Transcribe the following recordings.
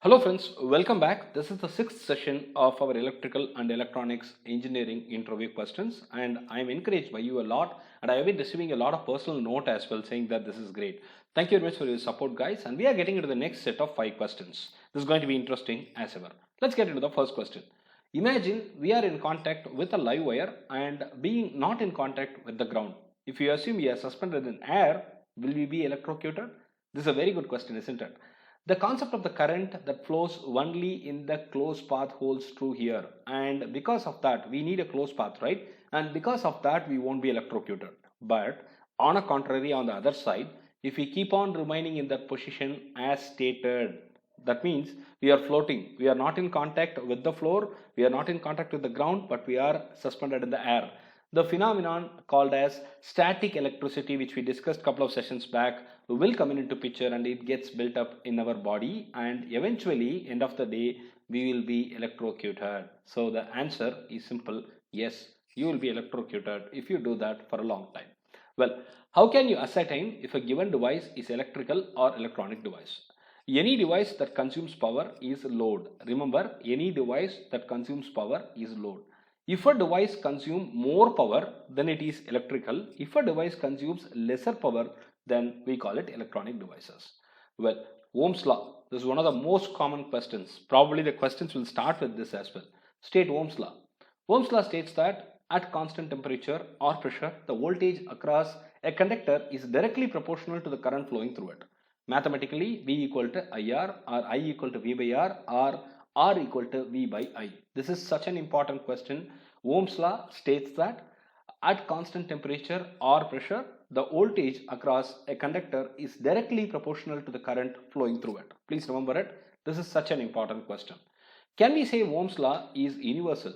Hello friends, welcome back. This is the sixth session of our electrical and electronics engineering interview questions, and I am encouraged by you a lot, and I have been receiving a lot of personal note as well saying that this is great. Thank you very much for your support, guys, and we are getting into the next set of 5 questions. This is going to be interesting as ever. Let's get into the first question. Imagine we are in contact with a live wire and being not in contact with the ground. If you assume we are suspended in air, will we be electrocuted? This is a very good question, isn't it? The concept of the current that flows only in the closed path holds true here, and because of that we need a closed path, right? And because of that we won't be electrocuted. But on a contrary, on the other side, if we keep on remaining in that position as stated, that means we are floating, we are not in contact with the floor, we are not in contact with the ground, but we are suspended in the air. The phenomenon called as static electricity, which we discussed a couple of sessions back, will come into picture, and it gets built up in our body, and eventually end of the day we will be electrocuted. So the answer is simple: yes, you will be electrocuted if you do that for a long time. Well, how can you ascertain if a given device is electrical or electronic device? Any device that consumes power is load. Remember, any device that consumes power is load. If a device consumes more power, then it is electrical. If a device consumes lesser power, then we call it electronic devices. Well, Ohm's law. This is one of the most common questions. Probably the questions will start with this as well. State Ohm's law. Ohm's law states that at constant temperature or pressure, the voltage across a conductor is directly proportional to the current flowing through it. Mathematically, V equal to IR, or I equal to V by R, or R equal to V by I. This is such an important question. Ohm's law states that at constant temperature or pressure, the voltage across a conductor is directly proportional to the current flowing through it. Please remember it. This is such an important question. Can we say Ohm's law is universal?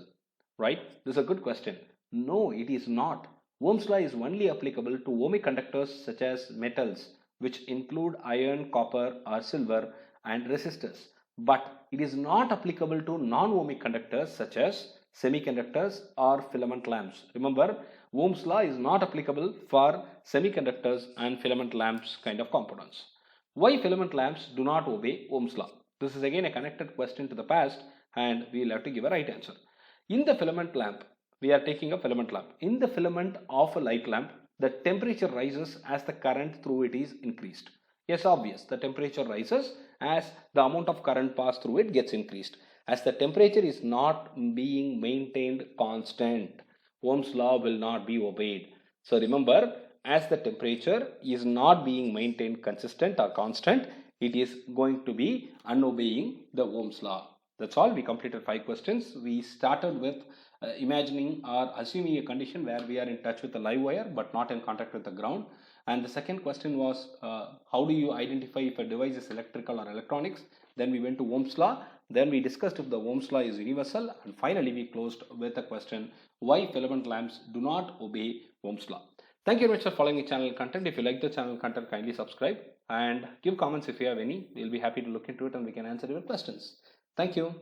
Right? This is a good question. No, it is not. Ohm's law is only applicable to ohmic conductors such as metals, which include iron, copper, or silver, and resistors. But it is not applicable to non-ohmic conductors such as semiconductors or filament lamps. Remember, Ohm's law is not applicable for semiconductors and filament lamps kind of components. Why filament lamps do not obey Ohm's law? This is again a connected question to the past, and we will have to give a right answer. In the filament lamp, we are taking a filament lamp. In the filament of a light lamp, the temperature rises as the current through it is increased. Yes, obvious, the temperature rises as the amount of current passed through it gets increased. As the temperature is not being maintained constant, Ohm's law will not be obeyed. So remember, as the temperature is not being maintained consistent or constant, it is going to be unobeying the Ohm's law. That's all. We completed 5 questions. We started with imagining or assuming a condition where we are in touch with the live wire but not in contact with the ground. And the second question was how do you identify if a device is electrical or electronics? Then we went to Ohm's law. Then we discussed if the Ohm's law is universal. And finally, we closed with a question: why filament lamps do not obey Ohm's law? Thank you very much for following the channel content. If you like the channel content, kindly subscribe and give comments if you have any. We'll be happy to look into it and we can answer your questions. Thank you.